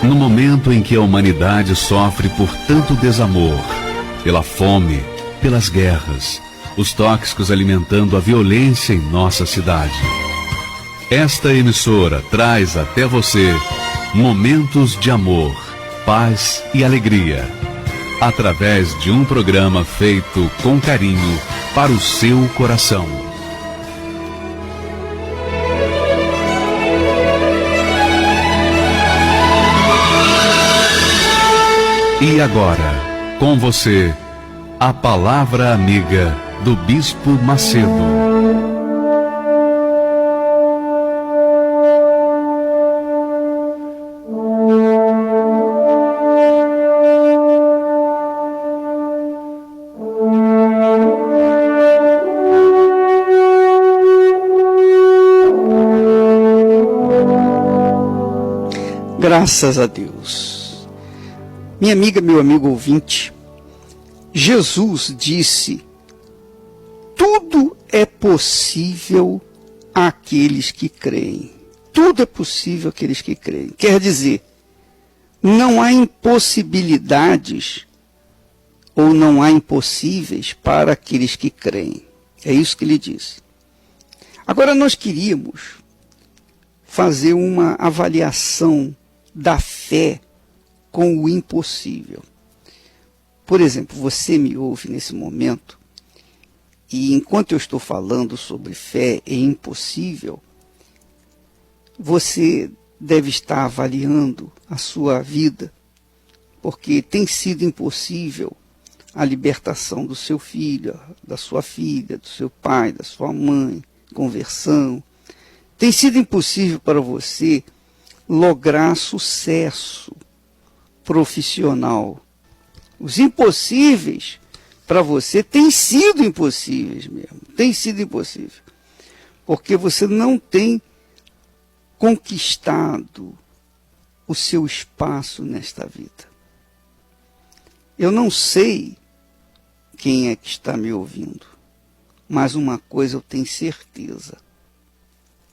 No momento em que a humanidade sofre por tanto desamor, pela fome, pelas guerras, os tóxicos alimentando a violência em nossa cidade. Esta emissora traz até você momentos de amor, paz e alegria, através de um programa feito com carinho para o seu coração. E agora, com você, a Palavra Amiga do Bispo Macedo. Graças a Deus. Minha amiga, meu amigo ouvinte, Jesus disse: tudo é possível àqueles que creem. Tudo é possível àqueles que creem. Quer dizer, não há impossibilidades ou não há impossíveis para aqueles que creem. É isso que ele disse. Agora nós queríamos fazer uma avaliação da fé com o impossível. Por exemplo, você me ouve nesse momento e enquanto eu estou falando sobre fé e impossível, você deve estar avaliando a sua vida, porque tem sido impossível a libertação do seu filho, da sua filha, do seu pai, da sua mãe, conversão. Tem sido impossível para você lograr sucesso profissional. Os impossíveis para você têm sido impossíveis mesmo. Tem sido impossível. Porque você não tem conquistado o seu espaço nesta vida. Eu não sei quem é que está me ouvindo, mas uma coisa eu tenho certeza,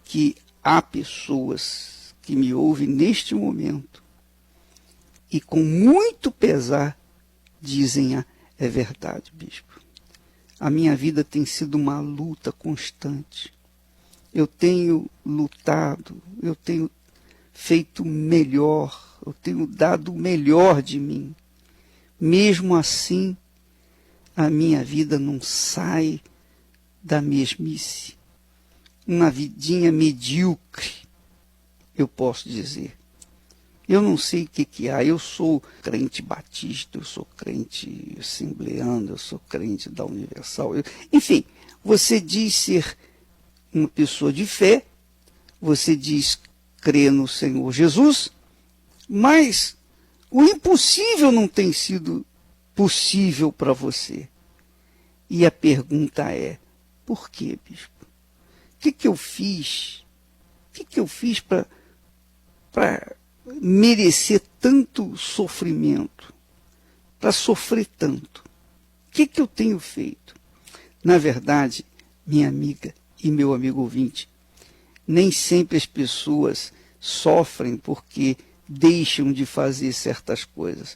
que há pessoas que me ouvem neste momento e com muito pesar dizem: é verdade, bispo. A minha vida tem sido uma luta constante. Eu tenho lutado, eu tenho feito melhor, eu tenho dado o melhor de mim. Mesmo assim, a minha vida não sai da mesmice. Uma vidinha medíocre, eu posso dizer. Eu não sei o que há. Eu sou crente batista, eu sou crente assembleano, eu sou crente da Universal. Enfim, você diz ser uma pessoa de fé, você diz crer no Senhor Jesus, mas o impossível não tem sido possível para você. E a pergunta é: por quê, bispo? O que eu fiz? O que eu fiz para merecer tanto sofrimento? Para sofrer tanto? O que eu tenho feito? Na verdade, minha amiga e meu amigo ouvinte, nem sempre as pessoas sofrem porque deixam de fazer certas coisas,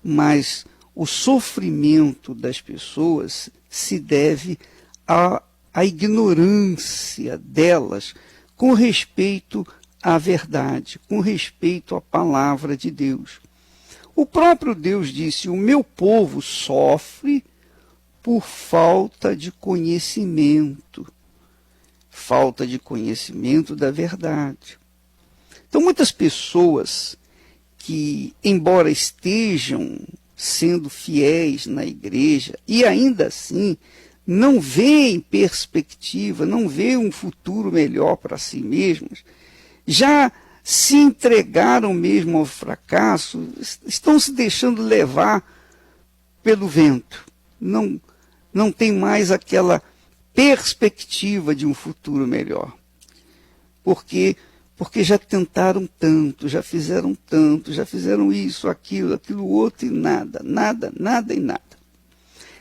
mas o sofrimento das pessoas se deve à ignorância delas com respeito à verdade, com respeito à palavra de Deus. O próprio Deus disse: o meu povo sofre por falta de conhecimento da verdade. Então, muitas pessoas que, embora estejam sendo fiéis na igreja, e ainda assim não veem perspectiva, não veem um futuro melhor para si mesmas, já se entregaram mesmo ao fracasso, estão se deixando levar pelo vento. Não tem mais aquela perspectiva de um futuro melhor. Porque já tentaram tanto, já fizeram isso, aquilo outro, e nada.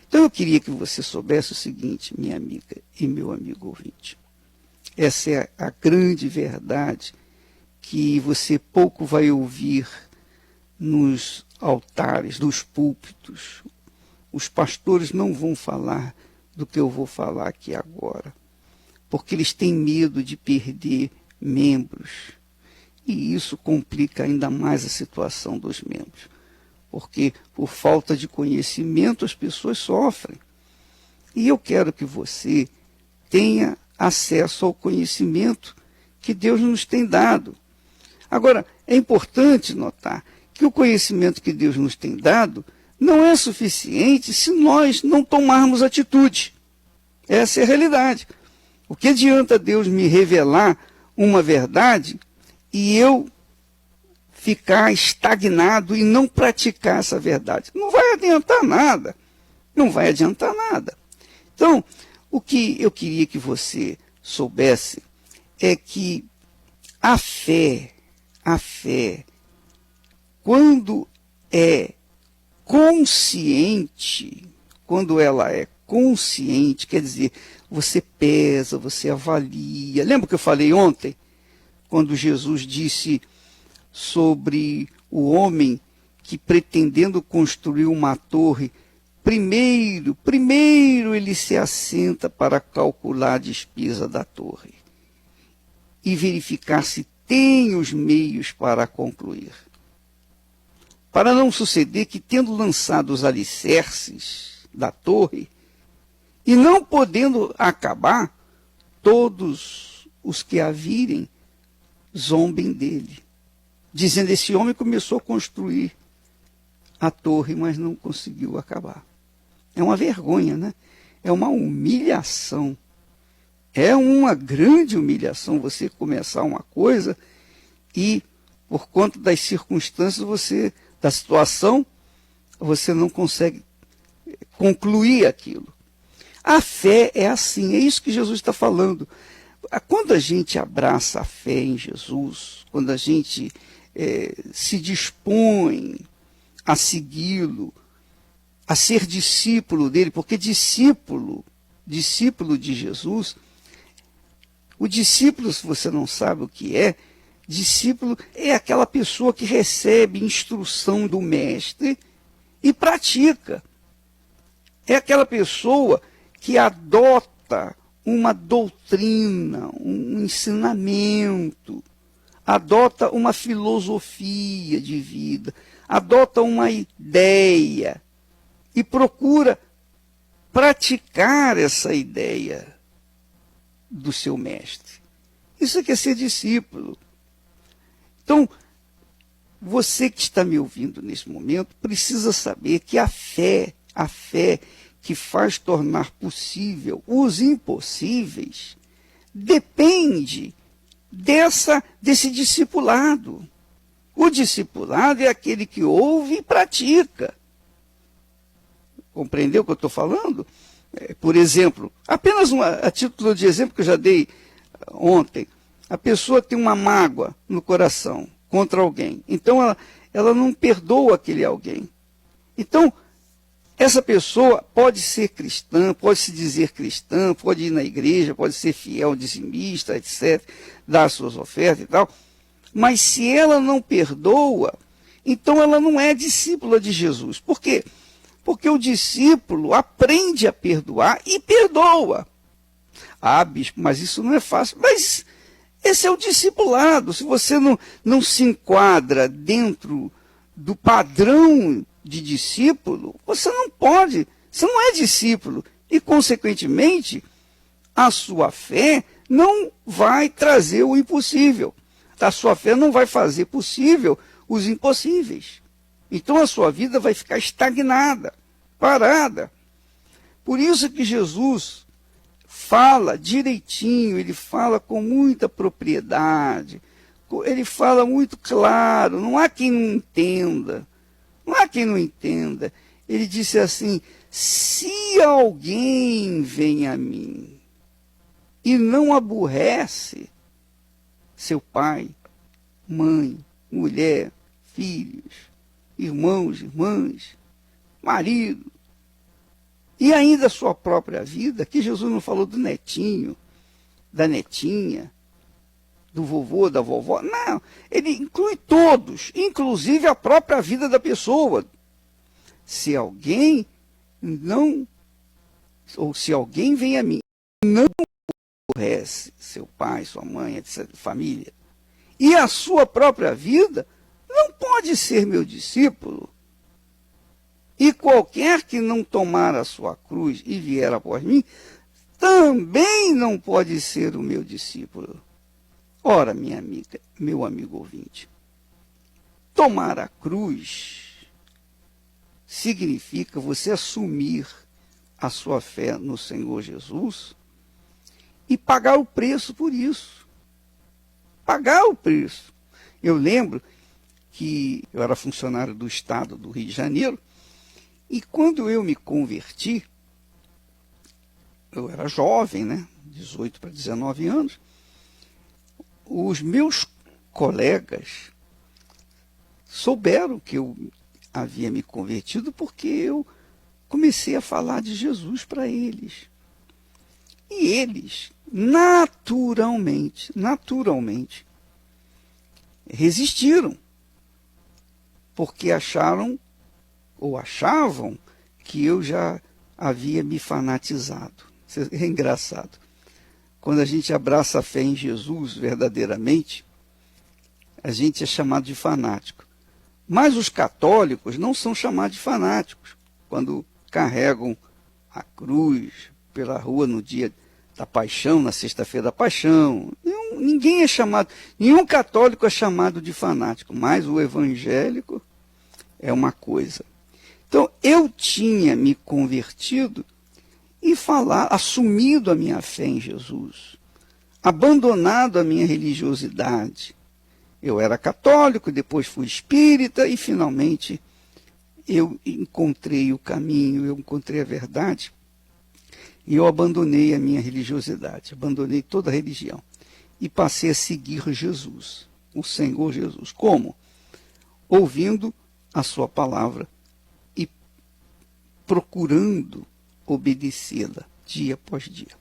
Então eu queria que você soubesse o seguinte, minha amiga e meu amigo ouvinte. Essa é a grande verdade que você pouco vai ouvir nos altares, dos púlpitos. Os pastores não vão falar do que eu vou falar aqui agora, porque eles têm medo de perder membros. E isso complica ainda mais a situação dos membros, porque por falta de conhecimento as pessoas sofrem. E eu quero que você tenha acesso ao conhecimento que Deus nos tem dado. Agora, é importante notar que o conhecimento que Deus nos tem dado não é suficiente se nós não tomarmos atitude. Essa é a realidade. O que adianta Deus me revelar uma verdade e eu ficar estagnado e não praticar essa verdade? Não vai adiantar nada. Não vai adiantar nada. Então, o que eu queria que você soubesse é que a fé, quando é consciente, quando ela é consciente, quer dizer, você pesa, você avalia. Lembra que eu falei ontem, quando Jesus disse sobre o homem que, pretendendo construir uma torre, primeiro ele se assenta para calcular a despesa da torre e verificar se tem os meios para concluir. Para não suceder que, tendo lançado os alicerces da torre e não podendo acabar, todos os que a virem zombem dele, dizendo: esse homem começou a construir a torre, mas não conseguiu acabar. É uma vergonha, né? É uma humilhação. É uma grande humilhação você começar uma coisa e, por conta das circunstâncias, da situação, você não consegue concluir aquilo. A fé é assim, é isso que Jesus está falando. Quando a gente abraça a fé em Jesus, quando a gente se dispõe a segui-lo, a ser discípulo dele, porque discípulo de Jesus, o discípulo, se você não sabe o que é, discípulo é aquela pessoa que recebe instrução do mestre e pratica. É aquela pessoa que adota uma doutrina, um ensinamento, adota uma filosofia de vida, adota uma ideia e procura praticar essa ideia do seu mestre. Isso é que é ser discípulo. Então, você que está me ouvindo nesse momento, precisa saber que a fé que faz tornar possível os impossíveis, depende desse discipulado. O discipulado é aquele que ouve e pratica. Compreendeu o que eu estou falando? Por exemplo, apenas a título de exemplo que eu já dei ontem, a pessoa tem uma mágoa no coração contra alguém, então ela não perdoa aquele alguém. Então, essa pessoa pode ser cristã, pode se dizer cristã, pode ir na igreja, pode ser fiel, dizimista, etc., dar suas ofertas e tal, mas se ela não perdoa, então ela não é discípula de Jesus. Por quê? Porque o discípulo aprende a perdoar e perdoa. Ah, bispo, mas isso não é fácil. Mas esse é o discipulado. Se você não se enquadra dentro do padrão de discípulo, você não pode, você não é discípulo. E, consequentemente, a sua fé não vai trazer o impossível. A sua fé não vai fazer possível os impossíveis. Então a sua vida vai ficar estagnada, parada. Por isso que Jesus fala direitinho, ele fala com muita propriedade, ele fala muito claro, não há quem não entenda. Não há quem não entenda. Ele disse assim: se alguém vem a mim e não aborrece seu pai, mãe, mulher, filhos, irmãos, irmãs, marido, e ainda a sua própria vida, que Jesus não falou do netinho, da netinha, do vovô, da vovó. Não, ele inclui todos, inclusive a própria vida da pessoa. Se alguém não, ou se alguém vem a mim, não aborrece seu pai, sua mãe, etc., família, e a sua própria vida, não pode ser meu discípulo. E qualquer que não tomar a sua cruz e vier após mim, também não pode ser o meu discípulo. Ora, minha amiga, meu amigo ouvinte, tomar a cruz significa você assumir a sua fé no Senhor Jesus e pagar o preço por isso. Pagar o preço. Eu lembro que eu era funcionário do Estado do Rio de Janeiro, e quando eu me converti, eu era jovem, né? 18 para 19 anos, os meus colegas souberam que eu havia me convertido porque eu comecei a falar de Jesus para eles. E eles, naturalmente, resistiram, porque achavam que eu já havia me fanatizado. É engraçado. Quando a gente abraça a fé em Jesus verdadeiramente, a gente é chamado de fanático. Mas os católicos não são chamados de fanáticos quando carregam a cruz pela rua no dia da paixão, na sexta-feira da paixão. Ninguém é chamado, nenhum católico é chamado de fanático, mas o evangélico é uma coisa. Então, eu tinha me convertido e assumido a minha fé em Jesus, abandonado a minha religiosidade. Eu era católico, depois fui espírita e, finalmente, eu encontrei o caminho, eu encontrei a verdade e eu abandonei a minha religiosidade, abandonei toda a religião e passei a seguir Jesus, o Senhor Jesus. Como? Ouvindo a sua palavra e procurando obedecê-la dia após dia.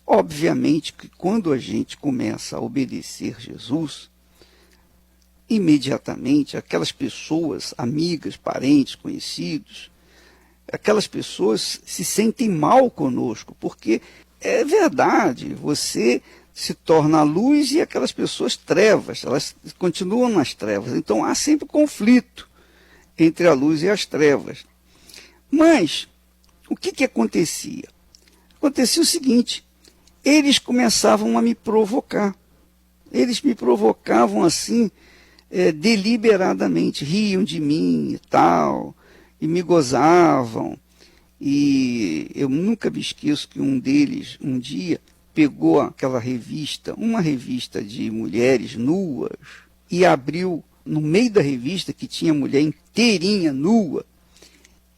Obviamente que quando a gente começa a obedecer Jesus, imediatamente aquelas pessoas, amigas, parentes, conhecidos, aquelas pessoas se sentem mal conosco, porque é verdade, você se torna a luz e aquelas pessoas trevas, elas continuam nas trevas. Então há sempre conflito entre a luz e as trevas. Mas o que acontecia? Acontecia o seguinte, eles começavam a me provocar. Eles me provocavam assim, deliberadamente, riam de mim e tal, e me gozavam. E eu nunca me esqueço que um deles, um dia, pegou aquela revista, uma revista de mulheres nuas, e abriu no meio da revista, que tinha mulher inteirinha nua,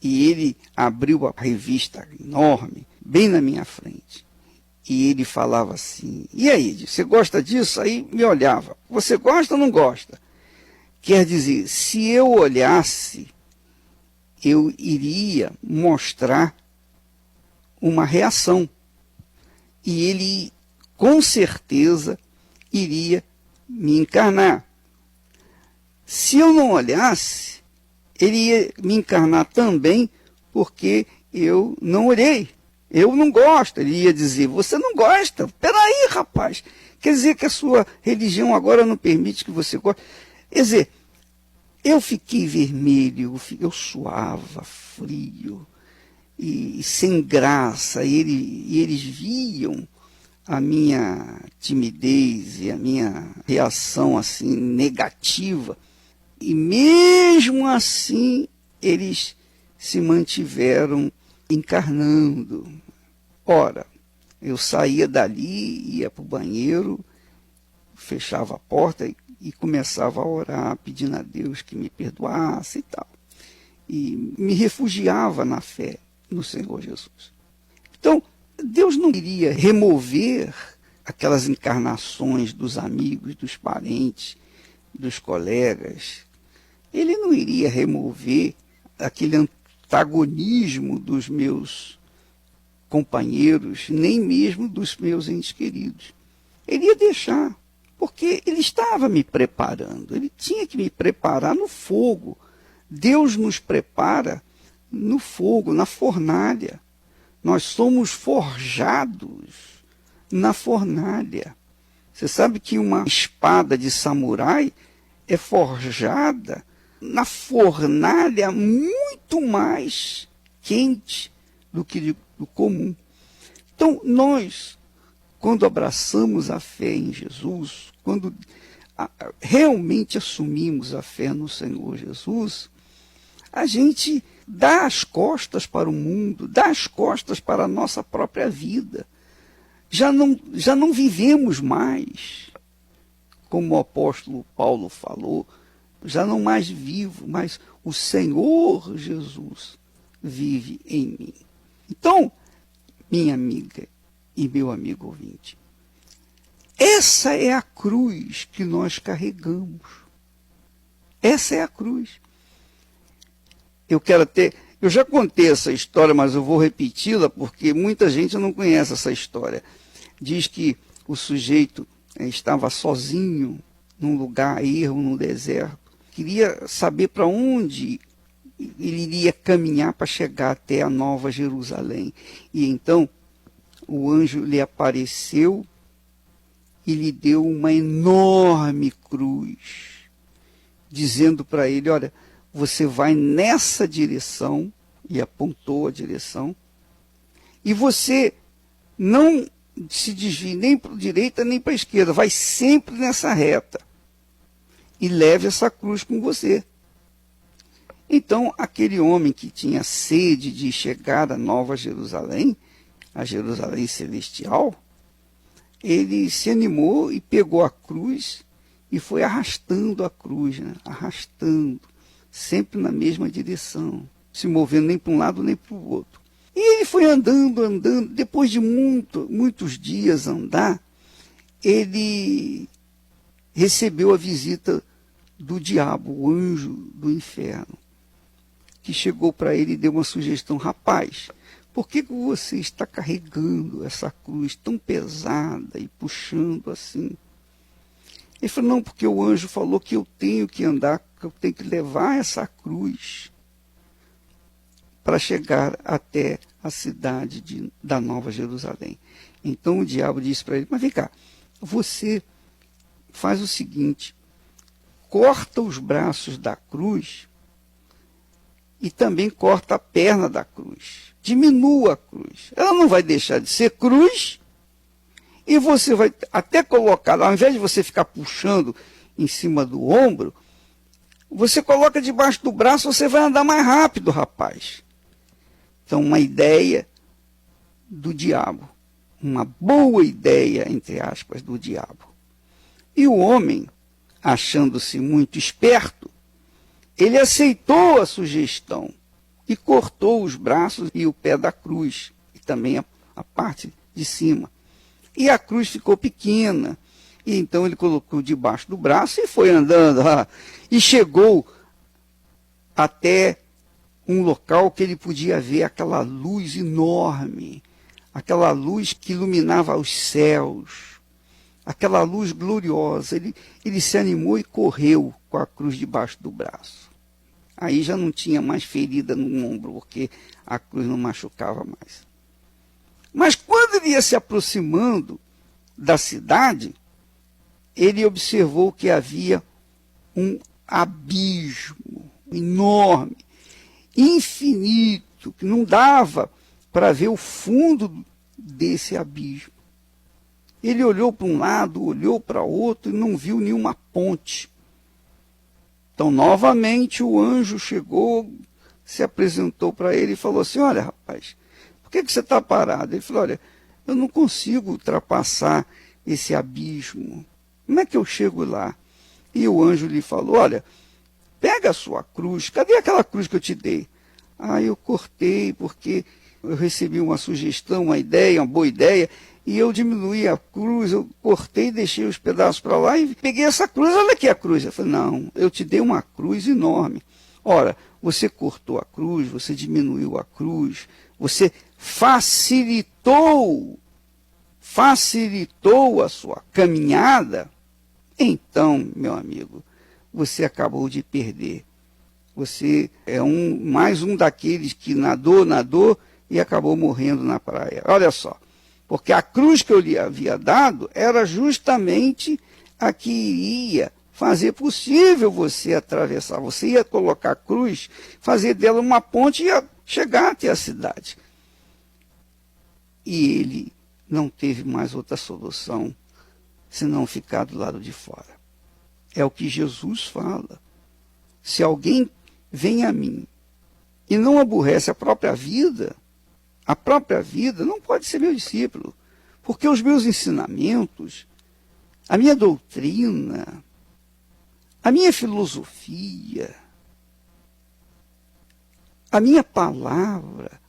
e ele abriu a revista enorme, bem na minha frente. E ele falava assim, e aí, você gosta disso? Aí me olhava, você gosta ou não gosta? Quer dizer, se eu olhasse, eu iria mostrar uma reação. E ele, com certeza, iria me encarnar. Se eu não olhasse, ele ia me encarnar também, porque eu não olhei. Eu não gosto. Ele ia dizer, você não gosta? Peraí, rapaz. Quer dizer que a sua religião agora não permite que você goste? Quer dizer, eu fiquei vermelho, eu suava, frio, e sem graça. E eles viam a minha timidez e a minha reação assim negativa. E mesmo assim, eles se mantiveram encarnando. Ora, eu saía dali, ia para o banheiro, fechava a porta e começava a orar, pedindo a Deus que me perdoasse e tal. E me refugiava na fé no Senhor Jesus. Então, Deus não iria remover aquelas encarnações dos amigos, dos parentes, dos colegas. Ele não iria remover aquele antagonismo dos meus companheiros, nem mesmo dos meus entes queridos. Ele ia deixar, Porque ele estava me preparando, ele tinha que me preparar no fogo. Deus nos prepara no fogo, na fornalha. Nós somos forjados na fornalha. Você sabe que uma espada de samurai é forjada na fornalha muito mais quente do que do comum. Então, nós, quando abraçamos a fé em Jesus, quando realmente assumimos a fé no Senhor Jesus, a gente dá as costas para o mundo, dá as costas para a nossa própria vida. Já não vivemos mais, como o apóstolo Paulo falou, já não mais vivo, mas o Senhor Jesus vive em mim. Então, minha amiga e meu amigo ouvinte, essa é a cruz que nós carregamos. Essa é a cruz. Eu já contei essa história, mas eu vou repeti-la porque muita gente não conhece essa história. Diz que o sujeito estava sozinho num lugar ermo, no deserto. Queria saber para onde ele iria caminhar para chegar até a Nova Jerusalém. E então o anjo lhe apareceu e lhe deu uma enorme cruz, dizendo para ele, olha, você vai nessa direção, e apontou a direção, e você não se desvie nem para a direita nem para a esquerda, vai sempre nessa reta, e leve essa cruz com você. Então, aquele homem que tinha sede de chegar à Nova Jerusalém, a Jerusalém Celestial, ele se animou e pegou a cruz e foi arrastando a cruz, né? Arrastando, sempre na mesma direção, se movendo nem para um lado nem para o outro. E ele foi andando, depois de muitos dias andar, ele recebeu a visita do diabo, o anjo do inferno, que chegou para ele e deu uma sugestão, rapaz, por que você está carregando essa cruz tão pesada e puxando assim? Ele falou, não, porque o anjo falou que eu tenho que andar, que eu tenho que levar essa cruz para chegar até a cidade da Nova Jerusalém. Então o diabo disse para ele, mas vem cá, você faz o seguinte, corta os braços da cruz e também corta a perna da cruz. Diminua a cruz. Ela não vai deixar de ser cruz e você vai até colocar, ao invés de você ficar puxando em cima do ombro, você coloca debaixo do braço, você vai andar mais rápido, rapaz. Então, uma ideia do diabo. Uma boa ideia, entre aspas, do diabo. E o homem, achando-se muito esperto, ele aceitou a sugestão e cortou os braços e o pé da cruz, e também a parte de cima. E a cruz ficou pequena, e então ele colocou debaixo do braço e foi andando, e chegou até um local que ele podia ver aquela luz enorme, aquela luz que iluminava os céus, aquela luz gloriosa. Ele se animou e correu com a cruz debaixo do braço. Aí já não tinha mais ferida no ombro, porque a cruz não machucava mais. Mas quando ele ia se aproximando da cidade, ele observou que havia um abismo enorme, infinito, que não dava para ver o fundo desse abismo. Ele olhou para um lado, olhou para outro e não viu nenhuma ponte. Então, novamente, o anjo chegou, se apresentou para ele e falou assim, olha, rapaz, por que você está parado? Ele falou, olha, eu não consigo ultrapassar esse abismo. Como é que eu chego lá? E o anjo lhe falou, olha, pega a sua cruz, cadê aquela cruz que eu te dei? Eu cortei porque eu recebi uma sugestão, uma ideia, uma boa ideia, e eu diminuí a cruz, eu cortei, deixei os pedaços para lá e peguei essa cruz, olha aqui a cruz. Eu falei, não, eu te dei uma cruz enorme. Ora, você cortou a cruz, você diminuiu a cruz, você facilitou a sua caminhada, então, meu amigo, você acabou de perder. Você é mais um daqueles que nadou e acabou morrendo na praia. Olha só, porque a cruz que eu lhe havia dado era justamente a que iria fazer possível você atravessar. Você ia colocar a cruz, fazer dela uma ponte e ia chegar até a cidade. E ele não teve mais outra solução senão ficar do lado de fora. É o que Jesus fala. Se alguém vem a mim e não aborrece a própria vida não pode ser meu discípulo. Porque os meus ensinamentos, a minha doutrina, a minha filosofia, a minha palavra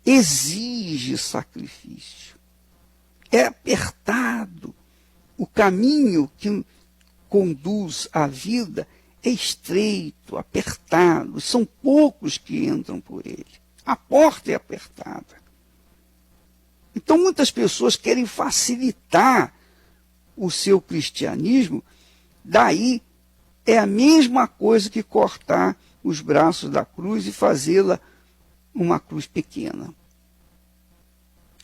exige sacrifício. É apertado. O caminho que conduz à vida é estreito, apertado. São poucos que entram por ele. A porta é apertada. Então, muitas pessoas querem facilitar o seu cristianismo. Daí é a mesma coisa que cortar os braços da cruz e fazê-la uma cruz pequena.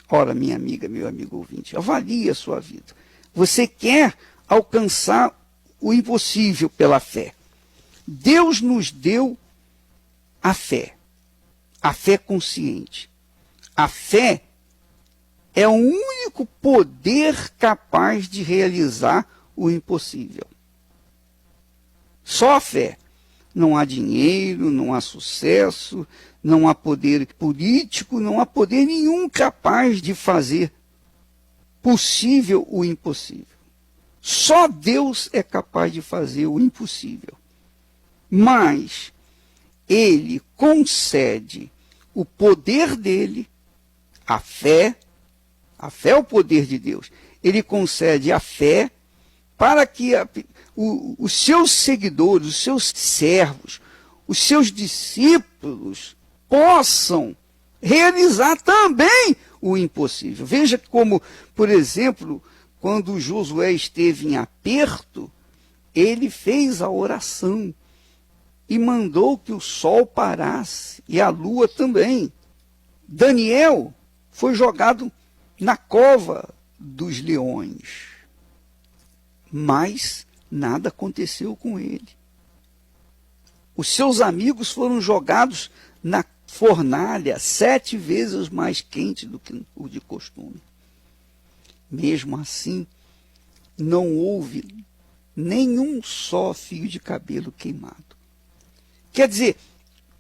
Ora, minha amiga, meu amigo ouvinte, avalie a sua vida. Você quer alcançar o impossível pela fé. Deus nos deu a fé consciente. A fé é o único poder capaz de realizar o impossível. Só a fé. Não há dinheiro, não há sucesso, não há poder político, não há poder nenhum capaz de fazer possível o impossível. Só Deus é capaz de fazer o impossível. Mas ele concede o poder dele, a fé é o poder de Deus. Ele concede a fé para que os seus seguidores, os seus servos, os seus discípulos possam realizar também o impossível. Veja como, por exemplo, quando Josué esteve em aperto, ele fez a oração e mandou que o sol parasse e a lua também. Daniel foi jogado na cova dos leões, mas nada aconteceu com ele. Os seus amigos foram jogados na fornalha 7 vezes mais quente do que o de costume. Mesmo assim, não houve nenhum só fio de cabelo queimado. Quer dizer,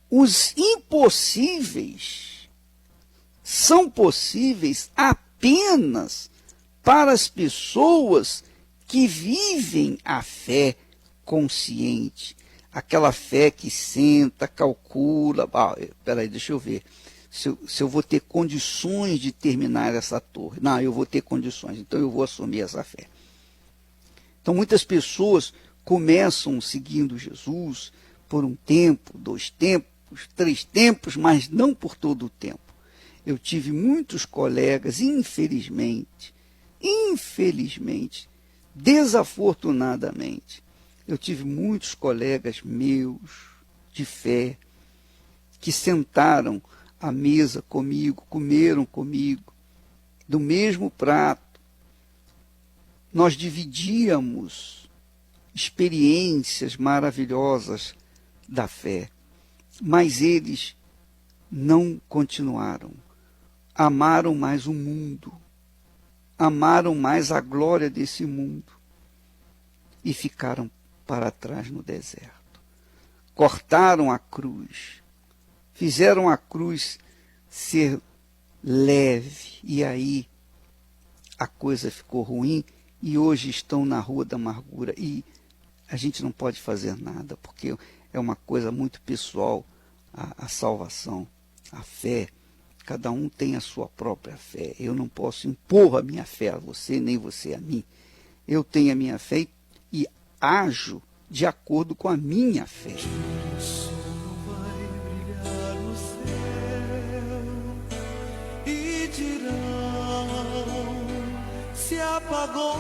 os impossíveis são possíveis apenas para as pessoas que vivem a fé consciente. Aquela fé que senta, calcula. Peraí, deixa eu ver. Se eu vou ter condições de terminar essa torre. Não, eu vou ter condições, então eu vou assumir essa fé. Então, muitas pessoas começam seguindo Jesus por um tempo, 2 tempos, 3 tempos, mas não por todo o tempo. Eu tive muitos colegas, infelizmente, desafortunadamente, eu tive muitos colegas meus de fé que sentaram à mesa comigo, comeram comigo, do mesmo prato. Nós dividíamos experiências maravilhosas da fé, mas eles não continuaram. Amaram mais o mundo, amaram mais a glória desse mundo e ficaram para trás no deserto. Cortaram a cruz, fizeram a cruz ser leve, e aí a coisa ficou ruim, e hoje estão na rua da amargura, e a gente não pode fazer nada, porque é uma coisa muito pessoal, a salvação, a fé. Cada um tem a sua própria fé. Eu não posso impor a minha fé a você, nem você a mim. Eu tenho a minha fé e ajo de acordo com a minha fé. O sol vai brilhar no céu e dirão: se apagou